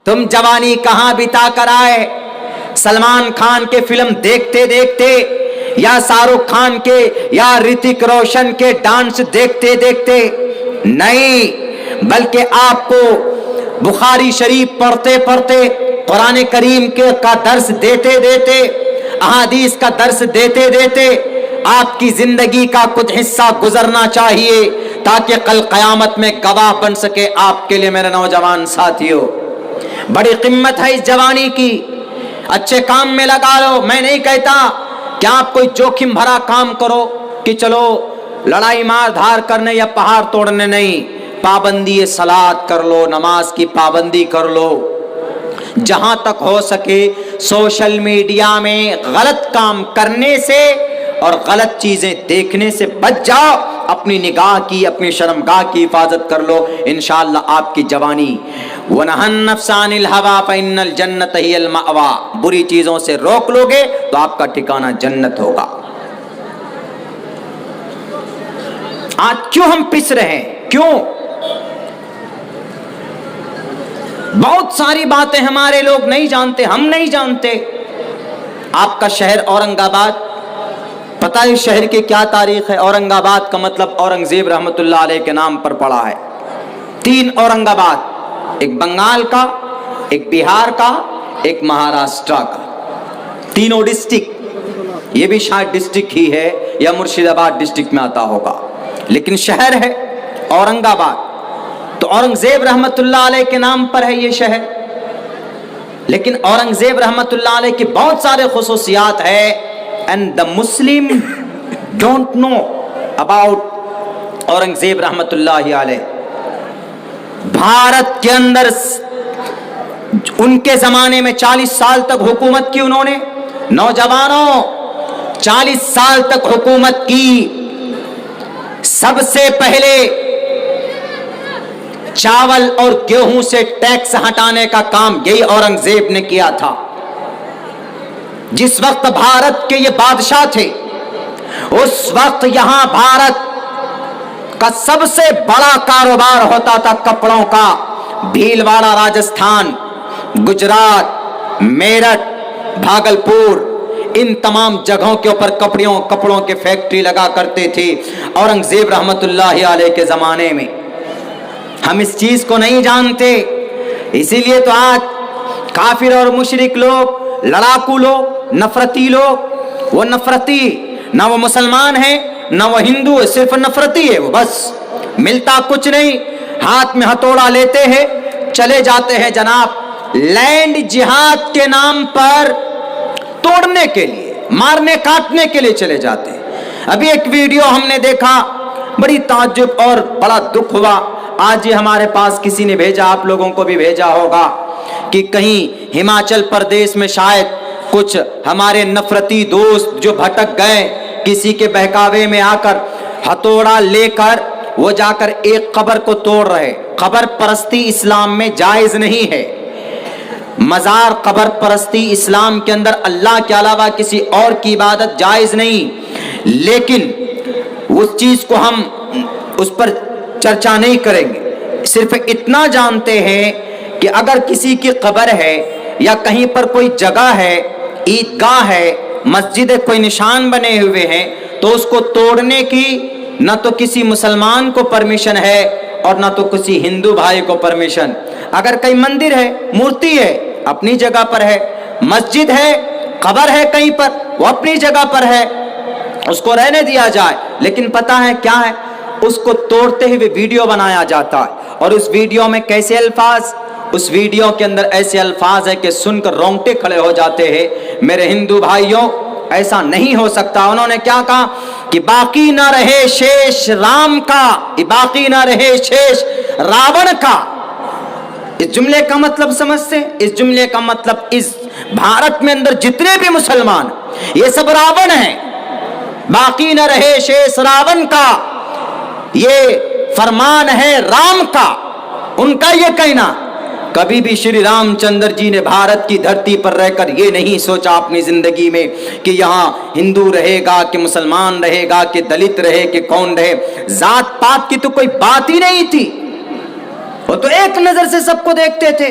تم جوانی کہاں بتا کر آئے؟ سلمان خان کے فلم دیکھتے دیکھتے یا شاہ رخ خان کے یا رتک روشن کے ڈانس دیکھتے دیکھتے نہیں، بلکہ آپ کو بخاری شریف پڑھتے پڑھتے، قرآن کریم کا درس دیتے دیتے، احادیث کا درس دیتے دیتے آپ کی زندگی کا کچھ حصہ گزرنا چاہیے تاکہ کل قیامت میں گواہ بن سکے آپ کے لیے۔ میرے نوجوان ساتھیوں، بڑی قیمت ہے اس جوانی کی، اچھے کام میں لگا لو۔ میں نہیں کہتا کہ آپ کوئی جوخم بھرا کام کرو کہ چلو لڑائی مار دھار کرنے یا پہاڑ توڑنے، نہیں، پابندی صلاۃ کر لو، نماز کی پابندی کر لو۔ جہاں تک ہو سکے سوشل میڈیا میں غلط کام کرنے سے اور غلط چیزیں دیکھنے سے بچ جاؤ، اپنی نگاہ کی، اپنی شرمگاہ کی حفاظت کر لو، انشاءاللہ آپ کی جوانی۔ وَنَهَى النَّفْسَ عَنِ الْهَوَىٰ فَإِنَّ الْجَنَّةَ هِيَ الْمَأْوَىٰ، بری چیزوں سے روک لوگے تو آپ کا ٹھکانہ جنت ہوگا۔ آج کیوں ہم پس رہے ہیں؟ کیوں؟ بہت ساری باتیں ہمارے لوگ نہیں جانتے، ہم نہیں جانتے۔ آپ کا شہر اورنگ آباد، پتہ ہے شہر کی کیا تاریخ ہے؟ اورنگ آباد کا مطلب اورنگزیب رحمۃ اللہ علیہ کے نام پر پڑا ہے۔ 3 اورنگ آباد، ایک بنگال کا، ایک بہار کا، ایک مہاراشٹر کا، تینوں ڈسٹرکٹ، یہ بھی شاید ڈسٹرکٹ ہی ہے یا مرشد آباد ڈسٹرکٹ میں آتا ہوگا، لیکن شہر ہے اورنگ آباد۔ تو اورنگزیب رحمۃ اللہ علیہ کے نام پر ہے یہ شہر، لیکن اورنگزیب رحمۃ اللہ علیہ کی بہت سارے خصوصیات ہے، and the Muslim don't know about Aurangzeb رحمۃ اللہ علیہ۔ بھارت کے اندر ان کے زمانے میں 40 سال تک حکومت کی انہوں نے۔ نوجوانوں، 40 سال تک حکومت کی۔ سب سے پہلے چاول اور گیہوں سے ٹیکس ہٹانے کا کام یہی اورنگزیب نے کیا تھا۔ جس وقت بھارت کے یہ بادشاہ تھے، اس وقت یہاں بھارت کا سب سے بڑا کاروبار ہوتا تھا کپڑوں کا۔ بھیلواڑہ راجستھان، گجرات، میرٹھ، بھاگلپور، ان تمام جگہوں کے اوپر کپڑوں کے فیکٹری لگا کرتے تھے اورنگزیب رحمت اللہ علیہ کے زمانے میں۔ ہم اس چیز کو نہیں جانتے، اسی لیے تو آج کافر اور مشرک لوگ، لڑاکو لوگ، نفرتی لوگ، وہ نفرتی، نہ وہ مسلمان ہیں نہ وہ ہندو ہے، صرف نفرتی ہے وہ، بس ملتا کچھ نہیں، ہاتھ میں ہتھوڑا لیتے ہیں چلے جاتے ہیں جناب، لینڈ جہاد کے نام پر توڑنے کے لیے، مارنے کاٹنے کے لیے چلے جاتے ہیں۔ ابھی ایک ویڈیو ہم نے دیکھا، بڑی تعجب اور بڑا دکھ ہوا، آج یہ ہمارے پاس کسی نے بھیجا، آپ لوگوں کو بھی بھیجا ہوگا، کہ کہیں ہماچل پردیش میں شاید کچھ ہمارے نفرتی دوست جو بھٹک گئے، کسی کے بہکاوے میں آ کر ہتھوڑا لے کر وہ جا کر ایک قبر کو توڑ رہے۔ قبر پرستی اسلام میں جائز نہیں ہے، مزار قبر پرستی اسلام کے اندر اللہ کے علاوہ کسی اور کی عبادت جائز نہیں، لیکن اس چیز کو ہم اس پر چرچا نہیں کریں گے۔ صرف اتنا جانتے ہیں کہ اگر کسی کی قبر ہے یا کہیں پر کوئی جگہ ہے، عیدگاہ ہے، مسجد، کوئی نشان بنے ہوئے ہیں، تو اس کو توڑنے کی نہ تو کسی مسلمان کو پرمیشن ہے اور نہ تو کسی ہندو بھائی کو پرمیشن۔ اگر کہیں مندر ہے، مورتی ہے، اپنی جگہ پر ہے، مسجد ہے، قبر ہے کہیں پر، وہ اپنی جگہ پر ہے، اس کو رہنے دیا جائے، لیکن پتہ ہے کیا ہے، اس کو توڑتے ہوئے ویڈیو بنایا جاتا ہے، اور اس ویڈیو میں کیسے الفاظ، اس ویڈیو کے اندر ایسے الفاظ ہیں کہ سن کر رونگٹے کھڑے ہو جاتے ہیں۔ میرے ہندو بھائیوں، ایسا نہیں ہو سکتا۔ انہوں نے کیا کہا کہ باقی نہ رہے شیش رام کا، باقی نہ رہے شیش راون کا۔ اس جملے کا مطلب سمجھتے ہیں؟ اس جملے کا مطلب اس بھارت میں اندر جتنے بھی مسلمان، یہ سب راون ہیں، باقی نہ رہے شیش راون کا، یہ فرمان ہے رام کا، ان کا یہ کہنا۔ کبھی بھی شری رام چندر جی نے بھارت کی دھرتی پر رہ کر یہ نہیں سوچا اپنی زندگی میں کہ یہاں ہندو رہے گا کہ مسلمان رہے گا کہ دلت رہے کہ کون رہے، ذات پات کی تو کوئی بات ہی نہیں تھی، وہ تو ایک نظر سے سب کو دیکھتے تھے۔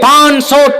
500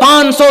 500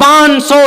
500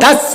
10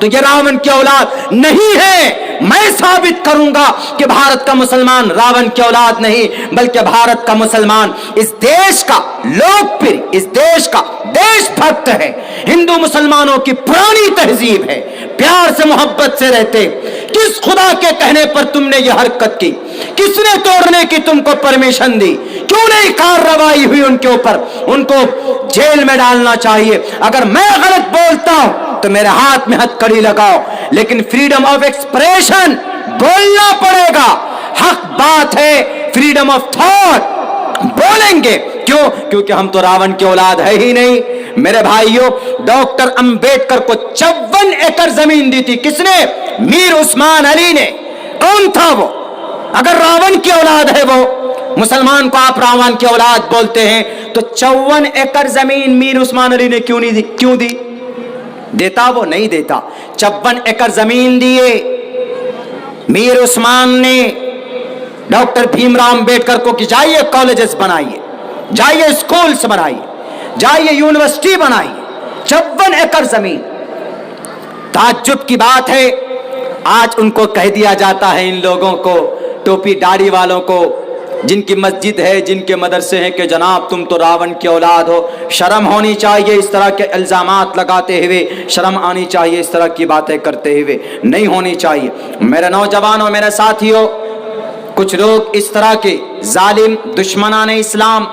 تو یہ راون کی اولاد نہیں ہے. میں ثابت کروں گا کہ بھارت کا مسلمان راون کی اولاد نہیں بلکہ بھارت کا مسلمان اس دیش کا لوکپری، اس دیش کا دیش بھکت ہے. ہندو مسلمانوں کی پرانی تہذیب ہے، پیار سے محبت سے رہتے. کس خدا کے کہنے پر تم نے یہ حرکت کی؟ کس نے توڑنے کی تم کو پرمیشن دی؟ کیوں نہیں کارروائی ہوئی ان کے اوپر؟ ان کو جیل میں ڈالنا چاہیے. اگر میں غلط بولتا ہوں تو میرے ہاتھ میں ہتھ کڑی لگاؤ، لیکن فریڈم آف ایکسپریشن بولنا پڑے گا. حق بات ہے، فریڈم آف تھاٹ بولیں گے. کیوں؟ کیونکہ ہم تو راون کی اولاد ہے ہی نہیں. میرے بھائیوں، ڈاکٹر امبیڈکر کو 54 ایکڑ زمین دی تھی. کس نے؟ میر عثمان علی نے. کون تھا وہ؟ اگر راون کی اولاد ہے وہ، مسلمان کو آپ راون کی اولاد بولتے ہیں، تو 54 ایکڑ زمین میر عثمان علی نے کیوں نہیں دی؟ کیوں دی؟ دیتا وہ؟ نہیں دیتا. 54 ایکڑ زمین دیے میر عثمان نے ڈاکٹر بھیم راؤ امبیڈکر کو کہ جائیے کالجز بنائیے، جائیے اسکولز بنائیے، جائیے یونیورسٹی بنائیے. 54 ایکڑ زمین. تعجب کی بات ہے آج ان کو کہہ دیا جاتا ہے، ان لوگوں کو، ٹوپی داڑھی والوں کو، جن کی مسجد ہے، جن کے مدرسے ہیں، کہ جناب تم تو راون کی اولاد ہو. شرم ہونی چاہیے اس طرح کے الزامات لگاتے ہوئے، شرم آنی چاہیے اس طرح کی باتیں کرتے ہوئے، نہیں ہونی چاہیے. میرے نوجوانوں، میرے ساتھیوں، کچھ لوگ اس طرح کے ظالم دشمنان اسلام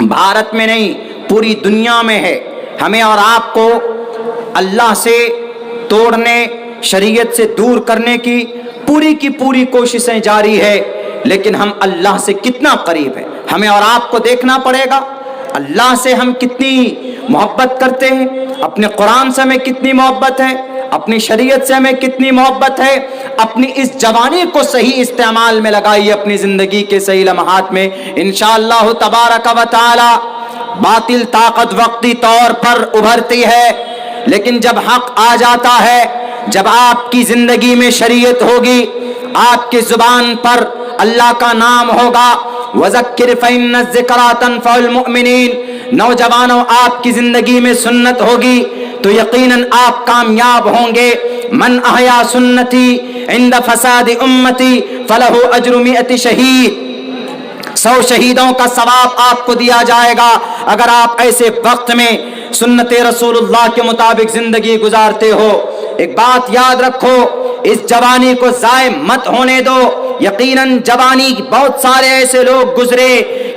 بھارت میں نہیں پوری دنیا میں ہے. ہمیں اور آپ کو اللہ سے توڑنے، شریعت سے دور کرنے کی پوری کوششیں جاری ہے، لیکن ہم اللہ سے کتنا قریب ہیں ہمیں اور آپ کو دیکھنا پڑے گا. اللہ سے ہم کتنی محبت کرتے ہیں، اپنے قرآن سے ہمیں کتنی محبت ہے، اپنی شریعت سے ہمیں کتنی محبت ہے. اپنی اس جوانی کو صحیح استعمال میں لگائیے، اپنی زندگی کے صحیح لمحات میں. انشاءاللہ تبارک و تعالی باطل طاقت وقتی طور پر ابھرتی ہے، لیکن جب حق آ جاتا ہے، جب آپ کی زندگی میں شریعت ہوگی، آپ کی زبان پر اللہ کا نام ہوگا، وَذَكِّرْ فَإِنَّ الذِّكْرَىٰ تَنفَعُ الْمُؤْمِنِينَ، نوجوانوں آپ کی زندگی میں سنت ہوگی تو یقیناً آپ کامیاب ہوں گے. من احیا سنتی عند فساد امتی فلہ اجر 100 شہید، 100 شہیدوں کا ثواب آپ کو دیا جائے گا اگر آپ ایسے وقت میں سنت رسول اللہ کے مطابق زندگی گزارتے ہو. ایک بات یاد رکھو، اس جوانی کو ضائع مت ہونے دو. یقیناً جوانی بہت سارے ایسے لوگ گزرے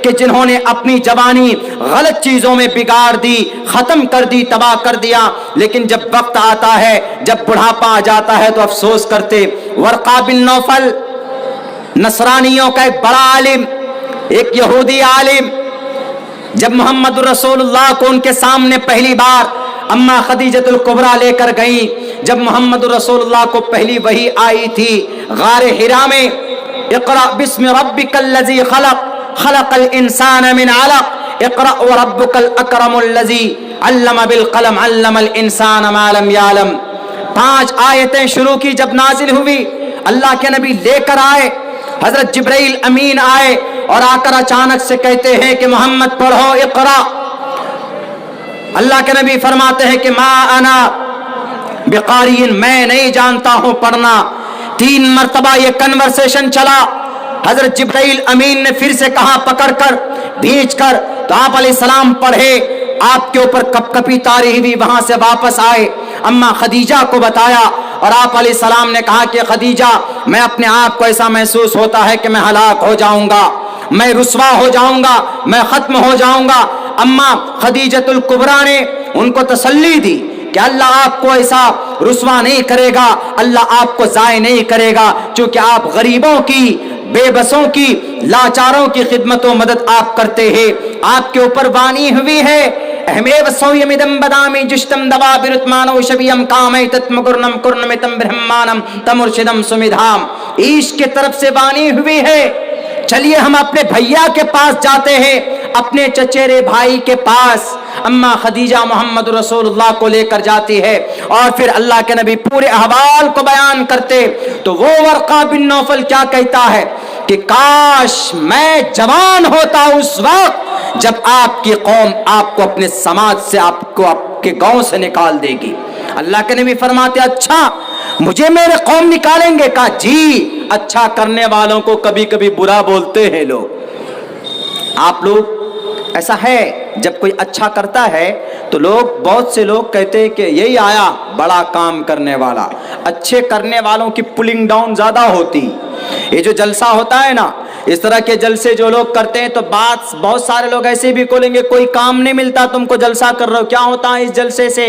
کہ جنہوں نے اپنی جوانی غلط چیزوں میں بگاڑ دی، ختم کر دی، تباہ کر دیا، لیکن جب وقت آتا ہے، جب بڑھاپا آ جاتا ہے تو افسوس کرتے. ورقہ بن نوفل نصرانیوں کا ایک بڑا عالم، ایک یہودی عالم، جب محمد رسول اللہ کو ان کے سامنے پہلی بار اما خدیجۃ الکبریٰ لے کر گئیں، جب محمد رسول اللہ کو پہلی وحی آئی تھی غار حرا میں، اقرأ بسم ربک الذی خلق خلق الانسان من علق اقرأ وربک الاکرم الذی علم بالقلم علم الانسان ما لم یعلم. 5 آیتیں شروع کی جب نازل ہوئی، اللہ کے نبی لے کر آئے، حضرت جبرائیل امین آئے اور آ کر اچانک سے کہتے ہیں کہ محمد پڑھو اقرأ. اللہ کے نبی فرماتے ہیں کہ ما انا بقارئ، میں نہیں جانتا ہوں پڑھنا. 3 مرتبہ یہ کنورسیشن چلا. حضرت جبرائیل امین نے پھر سے کہا پکڑ کر بھیج کر، تو آپ علیہ السلام پڑھے، آپ کے اوپر کپ کپی تاری ہوئی، وہاں سے واپس آئے، اما خدیجہ کو بتایا اور آپ علیہ السلام نے کہا کہ خدیجہ میں اپنے آپ کو ایسا محسوس ہوتا ہے کہ میں ہلاک ہو جاؤں گا، میں رسوا ہو جاؤں گا، میں ختم ہو جاؤں گا. اما خدیجۃ الکبریٰ نے ان کو تسلی دی کہ اللہ آپ کو ایسا رسوا نہیں کرے گا، اللہ آپ کو ضائع نہیں کرے گا، چونکہ آپ غریبوں کی، بے بسوں کی، لاچاروں کی خدمت و مدد آپ کرتے ہیں. آپ کے اوپر وانی ہوئی ہے اہمیو سویمدم بدامی جشتم دوا برتمانو شبیم کامیتت مگرنم کرنمتم برہمانم تمرشدم سمیدھام. عشق کی طرف سے وانی ہوئی ہے. چلیے ہم اپنے بھیا کے پاس جاتے ہیں، اپنے چچیرے بھائی کے پاس. اما خدیجہ محمد رسول اللہ کو لے کر جاتی ہے اور پھر اللہ کے نبی پورے احوال کو بیان کرتے تو وہ ورقہ بن نوفل کیا کہتا ہے کہ کاش میں جوان ہوتا اس وقت جب آپ کی قوم آپ کو اپنے سماج سے، آپ کو آپ کے گاؤں سے نکال دے گی، اللہ کے نبی فرماتے اچھا مجھے میرے قوم نکالیں گے؟ کہا جی، اچھا کرنے والوں کو کبھی کبھی برا بولتے ہیں لوگ۔ آپ لوگ ایسا ہے جب کوئی اچھا کرتا ہے تو بہت سے لوگ کہتے ہیں کہ یہی آیا بڑا کام کرنے والا۔ اچھے کرنے والوں کی پولنگ ڈاؤن زیادہ ہوتی۔ یہ جو جلسہ ہوتا ہے نا، اس طرح کے جلسے جو لوگ کرتے ہیں تو بہت سارے لوگ ایسے بھی کھولیں گے کوئی کام نہیں ملتا تم کو جلسہ کر رہے ہو، کیا ہوتا ہے اس جلسے سے؟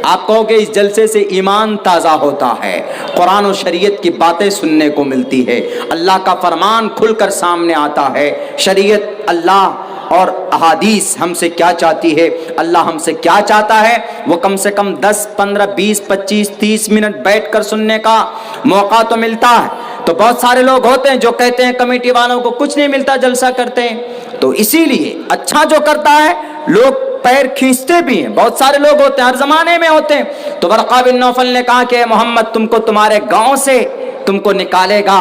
آپ کہو گے اس جلسے سے ایمان تازہ ہوتا ہے، قرآن و شریعت کی باتیں سننے کو ملتی ہے، اللہ کا فرمان کھل کر سامنے آتا ہے، شریعت اللہ اور احادیث ہم سے کیا چاہتی ہے، اللہ ہم سے کیا چاہتا ہے، وہ کم سے کم 10 15 20 25 30 منٹ بیٹھ کر سننے کا موقع تو ملتا ہے۔ تو بہت سارے لوگ ہوتے ہیں جو کہتے ہیں کمیٹی والوں کو کچھ نہیں ملتا، جلسہ کرتے ہیں۔ تو اسی لیے اچھا جو کرتا ہے لوگ پیر کھینچتے بھی ہیں، بہت سارے لوگ ہوتے ہیں، ہر زمانے میں ہوتے ہیں۔ تو ورقہ بن نوفل نے کہا کہ محمد تم کو تمہارے گاؤں سے تم کو نکالے گا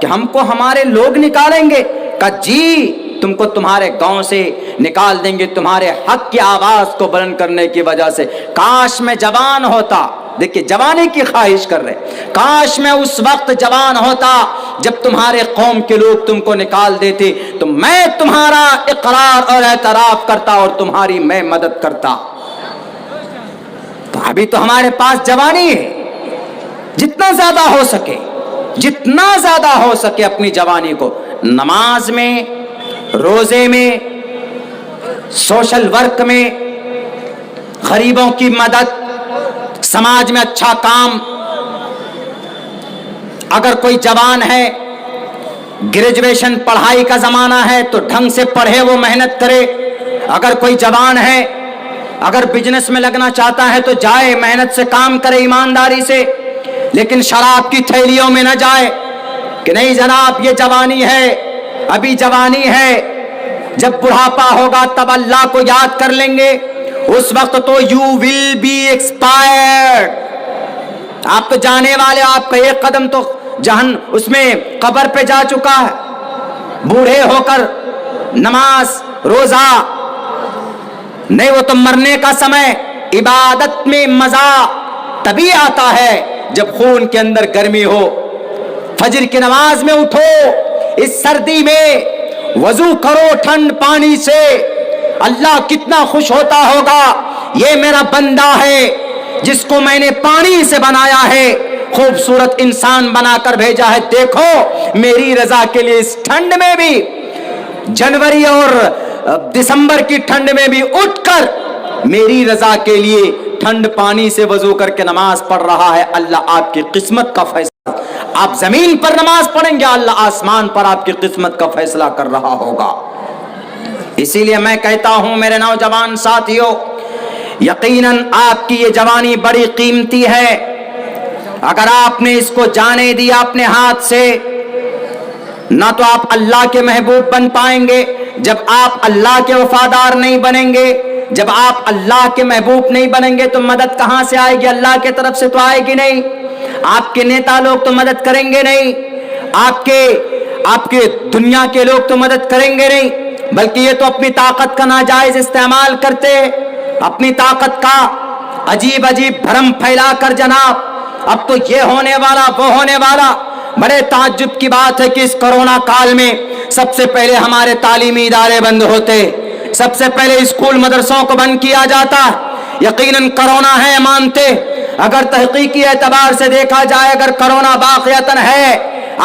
کہ ہم کو ہمارے لوگ نکالیں گے؟ کہا جی، تم کو تمہارے گاؤں سے نکال دیں گے تمہارے حق کی آواز کو بلند کرنے کی وجہ سے۔ کاش میں جوان ہوتا، دیکھیں جوانی کی خواہش کر رہے، کاش میں اس وقت جوان ہوتا جب تمہارے قوم کے لوگ تم کو نکال دیتے تو میں تمہارا اقرار اور اعتراف کرتا اور تمہاری میں مدد کرتا۔ تو ابھی تو ہمارے پاس جوانی ہے، جتنا زیادہ ہو سکے اپنی جوانی کو نماز میں، روزے میں، سوشل ورک میں، غریبوں کی مدد، سماج میں اچھا کام۔ اگر کوئی جوان ہے، گریجویشن پڑھائی کا زمانہ ہے تو ڈھنگ سے پڑھے، وہ محنت کرے۔ اگر کوئی جوان ہے اگر بزنس میں لگنا چاہتا ہے تو جائے، محنت سے کام کرے، ایمانداری سے، لیکن شراب کی تھیلیوں میں نہ جائے کہ نہیں جناب یہ جوانی ہے، ابھی جوانی ہے، جب بڑھاپا ہوگا تب اللہ کو یاد کر لیں گے، اس وقت تو یو ول بی ایکسپائرڈ، آپ تو جانے والے، آپ کا ایک قدم تو اس میں قبر پہ جا چکا ہے۔ بوڑھے ہو کر نماز روزہ نہیں، وہ تو مرنے کا سمے، عبادت میں مزہ تبھی آتا ہے جب خون کے اندر گرمی ہو۔ فجر کی نماز میں اٹھو، اس سردی میں وضو کرو ٹھنڈ پانی سے، اللہ کتنا خوش ہوتا ہوگا، یہ میرا بندہ ہے جس کو میں نے پانی سے بنایا ہے، خوبصورت انسان بنا کر بھیجا ہے، دیکھو میری رضا کے لیے اس ٹھنڈ میں بھی، جنوری اور دسمبر کی ٹھنڈ میں بھی اٹھ کر میری رضا کے لیے ٹھنڈ پانی سے وضو کر کے نماز پڑھ رہا ہے۔ اللہ آپ کی قسمت کا فیصلہ، آپ زمین پر نماز پڑھیں گے، اللہ آسمان پر آپ کی قسمت کا فیصلہ کر رہا ہوگا۔ اسی لیے میں کہتا ہوں میرے نوجوان ساتھیوں، یقیناً آپ کی یہ جوانی بڑی قیمتی ہے، اگر آپ نے اس کو جانے دیا اپنے ہاتھ سے، نہ تو آپ اللہ کے محبوب بن پائیں گے۔ جب آپ اللہ کے وفادار نہیں بنیں گے، جب آپ اللہ کے محبوب نہیں بنیں گے تو مدد کہاں سے آئے گی؟ اللہ کے طرف سے تو آئے گی نہیں، آپ کے نیتا لوگ تو مدد کریں گے نہیں، آپ کے دنیا کے لوگ تو مدد کریں گے نہیں، بلکہ یہ تو اپنی طاقت کا ناجائز استعمال کرتے، اپنی طاقت کا عجیب بھرم پھیلا کر جناب اب تو یہ ہونے والا وہ ہونے والا۔ بڑے تعجب کی بات ہے کہ اس کرونا کال میں سب سے پہلے ہمارے تعلیمی ادارے بند ہوتے، سب سے پہلے اسکول مدرسوں کو بند کیا جاتا۔ یقیناً کرونا ہے مانتے، اگر تحقیقی اعتبار سے دیکھا جائے، اگر کرونا واقعتاً ہے،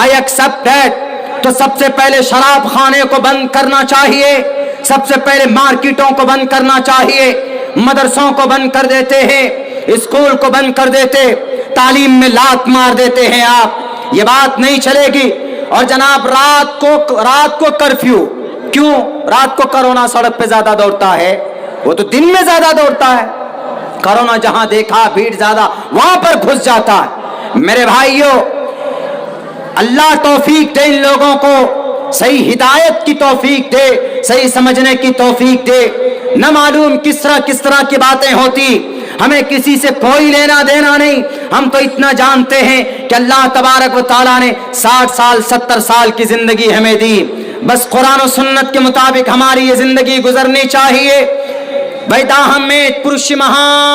آئی ایکسپٹ دیٹ، تو سب سے پہلے شراب خانے کو بند کرنا چاہیے، سب سے پہلے مارکیٹوں کو بند کرنا چاہیے، مدرسوں کو بند کر دیتے ہیں، اسکول کو بند کر دیتے، تعلیم میں لات مار دیتے ہیں آپ، یہ بات نہیں چلے گی۔ اور جناب رات کو کرفیو، کیوں رات کو کرونا سڑک پہ زیادہ دوڑتا ہے؟ وہ تو دن میں زیادہ دوڑتا ہے، کرونا جہاں دیکھا بھیڑ زیادہ وہاں پر گھس جاتا ہے۔ میرے بھائیوں، اللہ توفیق دے ان لوگوں کو، صحیح ہدایت کی توفیق دے، صحیح سمجھنے کی توفیق دے۔ نہ معلوم کس طرح کی باتیں ہوتی، ہمیں کسی سے کوئی لینا دینا نہیں، ہم تو اتنا جانتے ہیں کہ اللہ تبارک و تعالیٰ نے 60 سال 70 سال کی زندگی ہمیں دی، بس قرآن و سنت کے مطابق ہماری یہ زندگی گزرنی چاہیے. بھائی تاہم میں پرش مہا